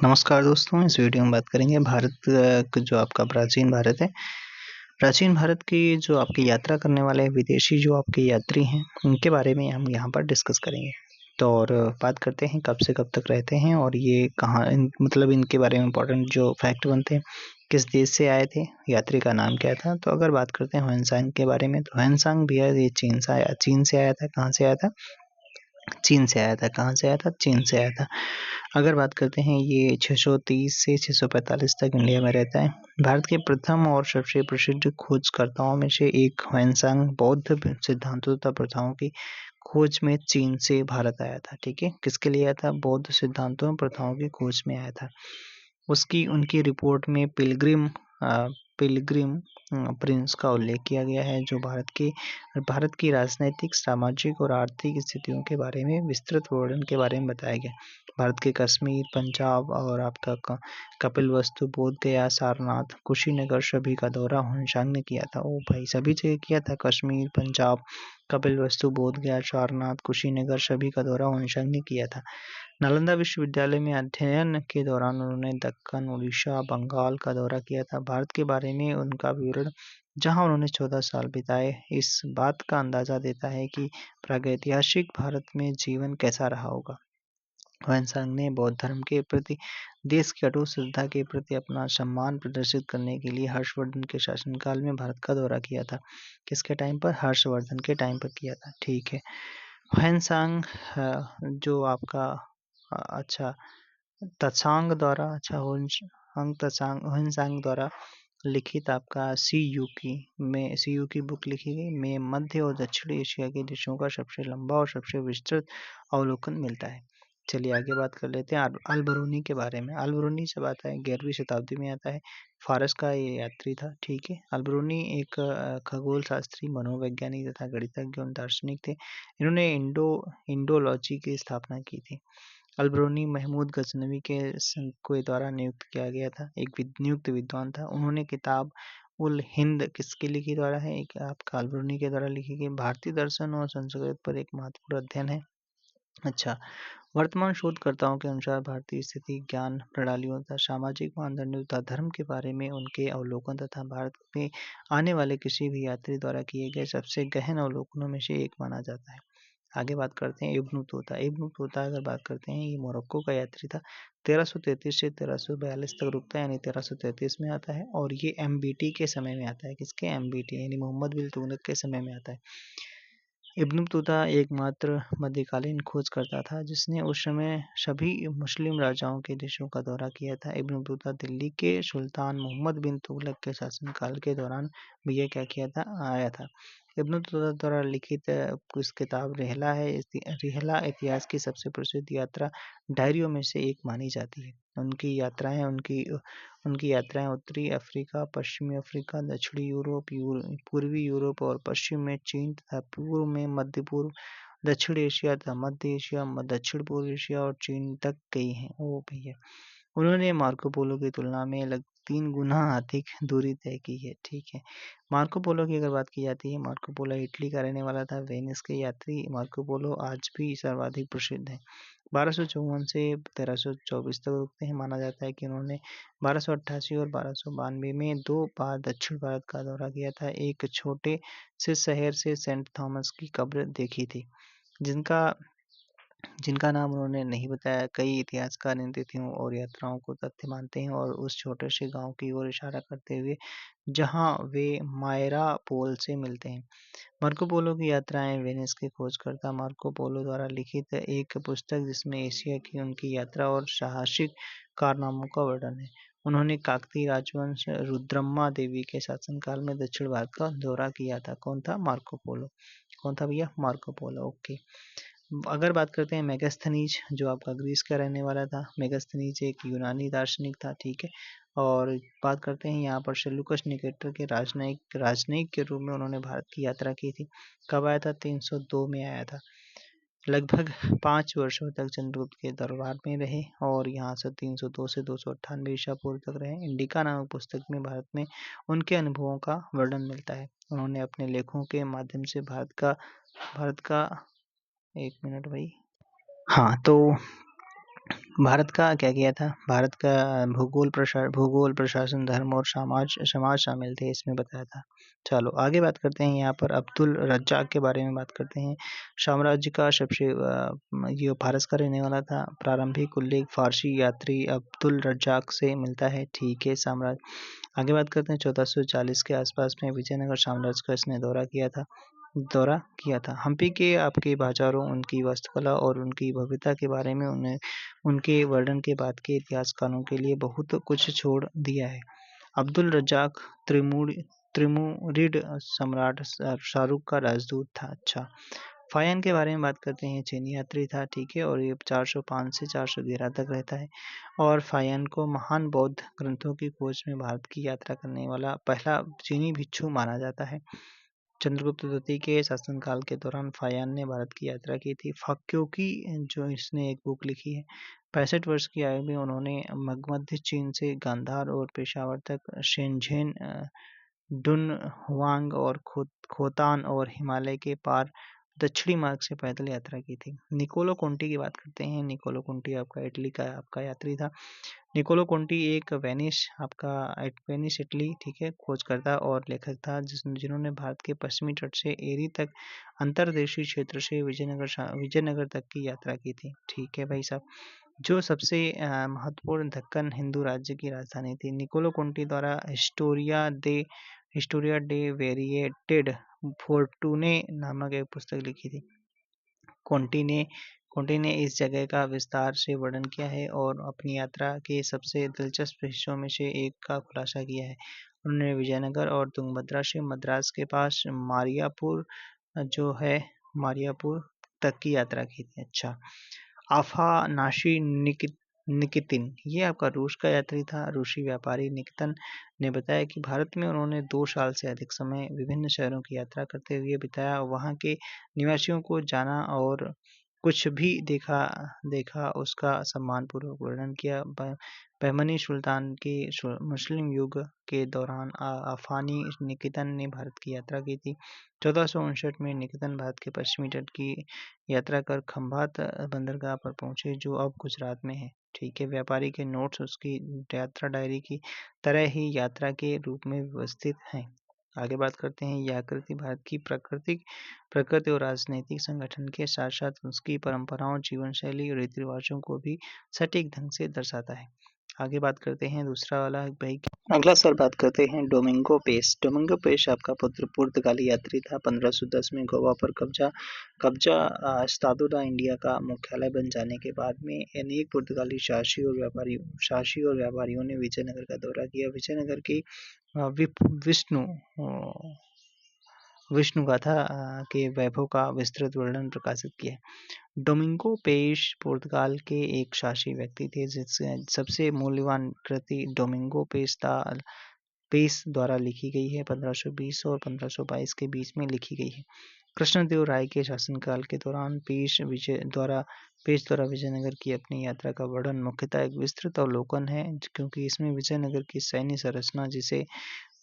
नमस्कार दोस्तों, इस वीडियो में बात करेंगे भारत जो आपका प्राचीन भारत है। प्राचीन भारत की जो आपकी यात्रा करने वाले विदेशी जो आपके यात्री हैं, उनके बारे में हम यहाँ पर डिस्कस करेंगे। तो और बात करते हैं कब से कब तक रहते हैं और ये कहाँ मतलब इनके बारे में इम्पोर्टेंट जो फैक्ट बनते हैं, किस देश से आए थे, यात्री का नाम क्या था। तो अगर बात करते हैं ह्वेनसांग के बारे में, तो ह्वेनसांग भी है ये चीन से आया था। कहाँ से आया था? चीन से आया था। कहाँ से आया था? चीन से आया था। अगर बात करते हैं ये 630 से 645 तक इंडिया में रहता है। भारत के प्रथम और सबसे प्रसिद्ध खोजकर्ताओं में से एक ह्वेनसांग बौद्ध सिद्धांतों तथा प्रथाओं की खोज में चीन से भारत आया था। ठीक है, किसके लिए आया था? बौद्ध सिद्धांतों और प्रथाओं की खोज में आया था। उसकी उनकी रिपोर्ट में पिलग्रिम प्रिंस का उल्लेख किया गया है, जो भारत की राजनैतिक, सामाजिक और आर्थिक स्थितियों के बारे में विस्तृत वर्णन के बारे में बताया गया। भारत के कश्मीर, पंजाब और आपका कपिलवस्तु, बोधगया, सारनाथ, कुशीनगर सभी का दौरा ह्वेनसांग ने किया था। ओ भाई, सभी जगह किया था। कश्मीर, पंजाब, कपिलवस्तु, बोधगया, सारनाथ, कुशीनगर सभी का दौरा ह्वेनसांग ने किया था। नालंदा विश्वविद्यालय में अध्ययन के दौरान उन्होंने दक्कन, उड़ीसा, बंगाल का दौरा किया था। भारत के बारे में उनका विवरण, जहां उन्होंने 14 साल बिताए, इस बात का अंदाजा देता है कि प्रागैतिहासिक भारत में जीवन कैसा रहा होगा। ह्वेनसांग ने बौद्ध धर्म के प्रति, देश की अटूट श्रद्धा के प्रति अपना सम्मान प्रदर्शित करने के लिए हर्षवर्धन के शासनकाल में भारत का दौरा किया था। किसके टाइम पर? हर्षवर्धन के टाइम पर किया था। ठीक है। ह्वेनसांग जो आपका अच्छा त्सांग द्वारा ह्वेनसांग द्वारा लिखित आपका सी यू की बुक लिखी गई में मध्य और दक्षिण एशिया के देशों का सबसे लंबा और सबसे विस्तृत अवलोकन मिलता है। चलिए आगे बात कर लेते हैं अल-बरूनी के बारे में। अल-बरूनी जब आता है 11वीं शताब्दी में आता है। फारस का ये यात्री था। ठीक है। अल-बरूनी एक खगोल शास्त्री, मनोवैज्ञानिक तथा गणितज्ञ और दार्शनिक थे। इन्होंने इंडोलॉजी की स्थापना की थी। अल-बरूनी महमूद गजनवी के द्वारा नियुक्त किया गया था, एक नियुक्त विद्वान था। उन्होंने किताब उल हिंद किसके लिखी द्वारा है? एक आपका अल-बरूनी के द्वारा लिखी गई। भारतीय दर्शन और संस्कृत पर एक महत्वपूर्ण अध्ययन है। अच्छा, वर्तमान शोधकर्ताओं के अनुसार भारतीय स्थिति, ज्ञान प्रणालियों तथा सामाजिक मानदंडों तथा धर्म के बारे में उनके अवलोकन तथा भारत में आने वाले किसी भी यात्री द्वारा किए गए सबसे गहन अवलोकनों में से एक माना जाता है। आगे बात करते हैं इब्न बतूता। इब्न बतूता अगर बात करते हैं, ये मोरक्को का यात्री था। 1333 से 1342 तक रुकता है, यानी 1333 में आता है और ये एमबीटी के समय में आता है। किसके? एमबीटी यानी मोहम्मद बिन तुगलक के समय में आता है। इब्न बतूता एकमात्र मध्यकालीन खोजकर्ता था जिसने उस समय सभी मुस्लिम राजाओं के देशों का दौरा किया था। इब्न बतूता दिल्ली के सुल्तान मोहम्मद बिन तुगलक के शासनकाल के दौरान भी ये क्या किया था? आया था। इब्न बतूता द्वारा लिखित कुछ किताब रिहला है। रिहला इतिहास की सबसे प्रसिद्ध यात्रा डायरियों में से एक मानी जाती है। उनकी यात्राएं उत्तरी अफ्रीका, पश्चिमी अफ्रीका, दक्षिणी यूरोप, पूर्वी यूरोप और पश्चिम में चीन तथा पूर्व में मध्य पूर्व, दक्षिण एशिया तथा मध्य एशिया, दक्षिण पूर्व एशिया और चीन तक गई हैं। ओ भैया, उन्होंने मार्को पोलो की तुलना में लगभग 3 गुना अधिक दूरी तय की है। ठीक है। मार्को पोलो की अगर बात की जाती है, मार्को पोलो इटली का रहने वाला था। वेनिस के यात्री मार्को पोलो आज भी सर्वाधिक प्रसिद्ध है। 1254 से 1324 तक रुकते हैं। माना जाता है कि उन्होंने 1288 और 1292 में 2 बार दक्षिण भारत का दौरा किया था। एक छोटे से शहर से सेंट थॉमस की कब्र देखी थी, जिनका जिनका नाम उन्होंने नहीं बताया। कई इतिहासकार इन तिथियों और यात्राओं को तथ्य मानते हैं और उस छोटे से गांव की ओर इशारा करते हुए जहां वे मायरा पोल से मिलते हैं। मार्को पोलो की यात्राएं। वेनिस के खोजकर्ता मार्को पोलो द्वारा लिखित एक पुस्तक जिसमें एशिया की उनकी यात्रा और साहसिक कारनामों का वर्णन है। उन्होंने काकतीय राजवंश रुद्रम्मा देवी के शासनकाल में दक्षिण भारत का दौरा किया था। कौन था? Marco Polo. कौन था भैया? Marco Polo. ओके। अगर बात करते हैं मेगास्थनीज, जो आपका ग्रीस का रहने वाला था। मेगास्थनीज एक यूनानी दार्शनिक था। ठीक है। और बात करते हैं यहाँ पर सेल्यूकस निकेटर के राजनयिक के रूप में उन्होंने भारत की यात्रा की थी। कब आया था? 302 में आया था। लगभग 5 वर्षों तक चंद्रगुप्त के दरबार में रहे और यहाँ से 302 से 298 ईसा पूर्व तक रहे। इंडिका नामक पुस्तक में भारत में उनके अनुभवों का वर्णन मिलता है। उन्होंने अपने लेखों के माध्यम से भारत का एक मिनट भाई। हाँ, तो भारत का क्या किया था? भारत का भूगोल, प्रशासन, धर्म और समाज शामिल थे, इसमें बताया था। चलो आगे बात करते हैं, यहाँ पर अब्दुल रज़्ज़ाक़ के बारे में बात करते हैं। साम्राज्य का सबसे ये फारस का रहने वाला था। प्रारंभिक उल्लेख फ़ारसी यात्री अब्दुल रज़्ज़ाक़ से मिलता है, ठीक है। आगे बात करते हैं 1440 के आसपास में विजयनगर साम्राज्य का इसने दौरा किया था। हम्पी के आपके बाज़ारों, उनकी वास्तुकला और उनकी भव्यता के बारे में उनके वर्णन के बाद के इतिहासकारों के लिए बहुत कुछ छोड़ दिया है। अब्दुल रज़्ज़ाक़ तिमुरिड सम्राट शाहरुख का राजदूत था। अच्छा, फाहियान के बारे में बात करते हैं। चीनी यात्री था, ठीक है, और ये 405 से 411 तक रहता है। और फाहियान को महान बौद्ध ग्रंथों की खोज में भारत की यात्रा करने वाला पहला चीनी भिक्षु माना जाता है। चंद्रगुप्त द्वितीय के शासनकाल के दौरान फाहियान ने भारत की यात्रा की थी। क्योंकि जो इसने एक बुक लिखी है, 65 वर्ष की आयु में उन्होंने मध्य चीन से गांधार और पेशावर तक शेनझेन, डुनहुआंग और खोतान और हिमालय के पार दक्षिणी मार्ग से पैदल यात्रा की थी। निकोलो कोंटी की बात करते हैं। निकोलो कोंटी आपका इटली का आपका यात्री था। निकोलो कोंटी एक वेनिस इटली, ठीक है, खोजकर्ता और लेखक था जिन्होंने भारत के पश्चिमी तट से एरी तक अंतर्देशीय क्षेत्र से विजयनगर तक की यात्रा की थी, ठीक है भाई साहब। जो सबसे महत्वपूर्ण दक्कन हिंदू राज्य की राजधानी थी। निकोलो कोंटी द्वारा हिस्टोरिया डे वेरिएटेड फोर्टूने नामक एक पुस्तक लिखी थी। कोंटी ने इस जगह का विस्तार से वर्णन किया है और अपनी यात्रा के सबसे दिलचस्प हिस्सों में से एक का खुलासा किया है। उन्होंने विजयनगर और तुंगभद्रा से मद्रास के पास मारियापुर तक की यात्रा की थी। अच्छा, आफानाशी निकितिन, ये आपका रूस का यात्री था। रूसी व्यापारी निकितन ने बताया कि भारत में उन्होंने 2 साल से अधिक समय विभिन्न शहरों की यात्रा करते हुए बिताया, वहाँ के निवासियों को जाना और कुछ भी देखा उसका सम्मानपूर्वक वर्णन किया। बहमनी सुल्तान के मुस्लिम युग के दौरान आफानी निकितन ने भारत की यात्रा की थी। 1459 में निकितन भारत के पश्चिमी तट की यात्रा कर खंभात बंदरगाह पर पहुंचे, जो अब गुजरात में है, ठीक है। व्यापारी के नोट्स उसकी यात्रा डायरी की तरह ही यात्रा के रूप में व्यवस्थित हैं। आगे बात करते हैं। यह आकृति भारत की प्रकृति और राजनीतिक संगठन के साथ साथ उसकी परंपराओं, जीवन शैली और रीति रिवाजों को भी सटीक ढंग से दर्शाता है। आगे बात करते हैं दूसरा वाला भाई। अगला सर बात करते हैं डोमिंगो पेस। डोमिंगो पेस आपका पुर्तगाली यात्री था। 1510 में गोवा पर कब्जा एस्तादो इंडिया का मुख्यालय बन जाने के बाद में अनेक पुर्तगाली शासी और व्यापारियों ने विजयनगर का दौरा किया। विजयनगर की विष्णु गाथा के वैभव का विस्तृत वर्णन प्रकाशित किया। डोमिंगो पेस पुर्तगाल के एक शासी व्यक्ति थे, जिससे सबसे मूल्यवान कृति डोमिंगो पेस द्वारा लिखी गई है। 1520 और 1522 के बीच में लिखी गई है। कृष्णदेव राय के शासनकाल के दौरान पेस द्वारा विजयनगर की अपनी यात्रा का वर्णन मुख्यतः एक विस्तृत अवलोकन है, क्योंकि इसमें विजयनगर की सैन्य संरचना,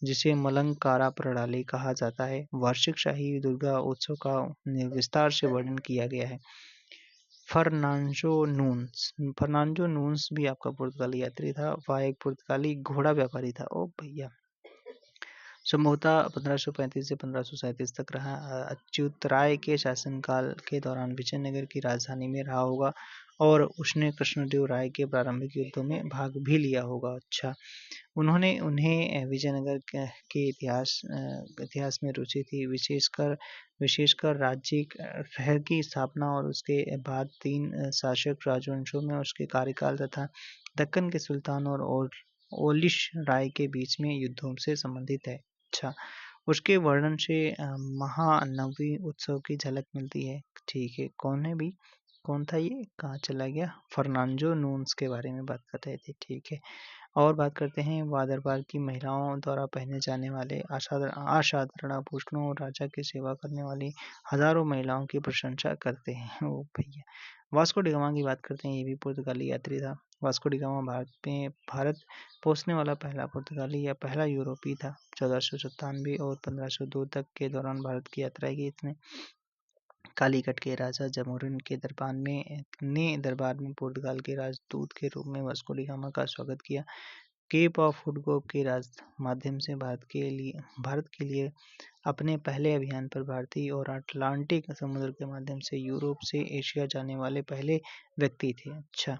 जिसे मलंकारा प्रणाली कहा जाता है, वार्षिक शाही दुर्गा उत्सव का विस्तार से वर्णन किया गया है। फर्नांडो नून्स भी आपका पुर्तगाली यात्री था। वह एक पुर्तगाली घोड़ा व्यापारी था। ओ भैया, संभवतः 1535 से 1537 तक रहा। अच्युत राय के शासनकाल के दौरान विजयनगर की राजधानी में रहा होगा और उसने कृष्णदेव राय के प्रारंभिक युद्धों में भाग भी लिया होगा। अच्छा, उन्हें विजयनगर के इतिहास में रुचि थी, विशेषकर राज्यिक शहर की स्थापना और उसके बाद 3 शासक राजवंशों में उसके कार्यकाल तथा दक्कन के सुल्तान और ओलिश राय के बीच में युद्धों से संबंधित है। अच्छा, उसके वर्णन से महानवी उत्सव की झलक मिलती है, ठीक है। कौन था ये, कहाँ चला गया? फर्नांडो नून्स के बारे में बात कर रहे थे, ठीक है। और बात करते हैं वादरबार की महिलाओं द्वारा पहने जाने वाले असाधारण आभूषणों और राजा की सेवा करने वाली हजारों महिलाओं की प्रशंसा करते हैं। ओ भैया, वास्को डी गामा की बात करते हैं। ये भी पुर्तगाली यात्री था। वास्को डी गामा भारत पहुंचने वाला पहला पुर्तगाली या पहला यूरोपीय था। 1497 और 1502 तक के दौरान भारत की यात्रा की इसने। कालीकट के राजा जमोरिन के दरबार में पुर्तगाल के राजदूत के रूप में वास्को डी गामा का स्वागत किया। केप ऑफ गुड होप के माध्यम से भारत के लिए अपने पहले अभियान पर भारतीय और अटलांटिक समुद्र के माध्यम से यूरोप से एशिया जाने वाले पहले व्यक्ति थे। अच्छा,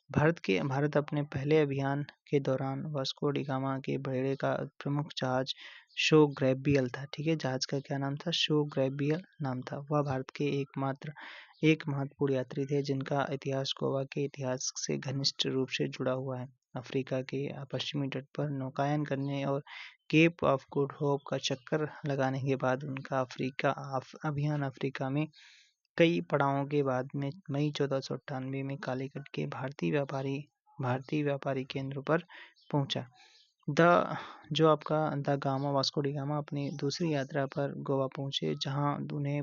भारत अपने पहले अभियान के दौरान वास्को डी गामा के बेड़े का प्रमुख जहाज शो ग्रेबियल था। ठीक है, जहाज का क्या नाम था? शो ग्रेबियल नाम था। वह भारत के एक महत्वपूर्ण यात्री थे जिनका इतिहास गोवा के इतिहास से घनिष्ठ रूप से जुड़ा हुआ है। अफ्रीका के पश्चिमी तट पर नौकायन करने और केप ऑफ गुड होप का चक्कर लगाने के बाद उनका अभियान अफ्रीका में कई पड़ावों के बाद में मई 1498 में कालीकट के भारतीय व्यापारी केंद्र पर पहुंचा। The gamma Vasco D gamma अपनी दूसरी यात्रा पर गोवा पहुंचे, जहां उन्हें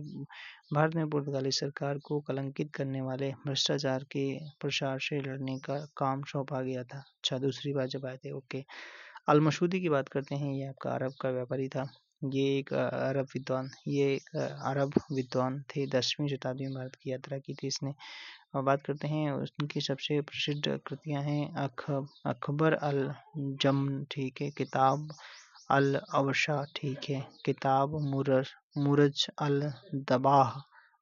भारत में पुर्तगाली सरकार को कलंकित करने वाले भ्रष्टाचार के प्रसार से लड़ने का काम सौंपा गया था। अच्छा, दूसरी बार जब आए थे। ओके, अल-मसूदी की बात करते हैं। ये आपका अरब का व्यापारी था। ये एक अरब विद्वान थे। 10वीं शताब्दी में भारत की यात्रा की थी इसने। और बात करते हैं उनकी सबसे प्रसिद्ध कृतियां हैं अकबर अल जम्न, ठीक है, किताब अल अवशा, ठीक है, किताब मुरज अल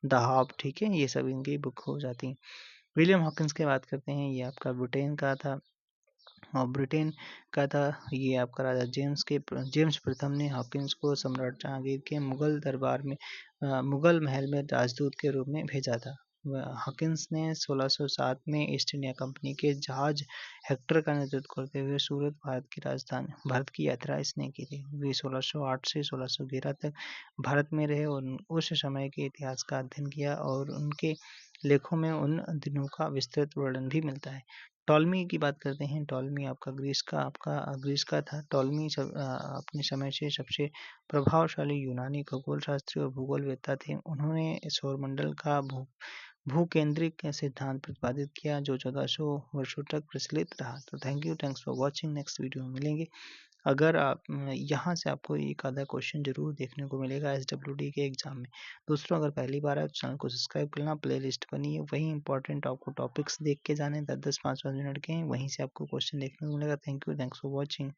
दहाब, ठीक है, ये सब इनकी बुक हो जाती हैं। विलियम हॉकिंस की बात करते हैं। ये आपका ब्रिटेन का था। ये आपका राजा जेम्स प्रथम ने हॉकिंस को सम्राट जहांगीर के मुगल महल में राजदूत के रूप में भेजा था। हॉकिंस ने 1607 में ईस्ट इंडिया कंपनी के जहाज हेक्टर का नेतृत्व करते हुए भारत की यात्रा इसने की थी। वे 1608 से 1611 तक भारत में रहे और उस समय के इतिहास का अध्ययन किया और उनके लेखों में उन दिनों का विस्तृत वर्णन भी मिलता है। टॉलमी की बात करते हैं। टॉलमी आपका ग्रीस का था। टॉलमी अपने समय से सबसे प्रभावशाली यूनानी खगोल शास्त्री और भूगोलवेत्ता थे। उन्होंने सौरमंडल का भूकेंद्रिक सिद्धांत प्रतिपादित किया जो 1400 वर्षों तक प्रचलित रहा। तो thanks for watching. Next video में मिलेंगे। अगर आप यहाँ से आपको एक आधा क्वेश्चन जरूर देखने को मिलेगा SWD के एग्जाम में। दोस्तों, अगर पहली बार है तो चैनल को सब्सक्राइब करना, प्लेलिस्ट बनी है, वही इंपॉर्टेंट आपको टॉपिक्स देख के जाने 10-10 5-5 मिनट के हैं, वहीं से आपको क्वेश्चन देखने को मिलेगा। Thanks for watching.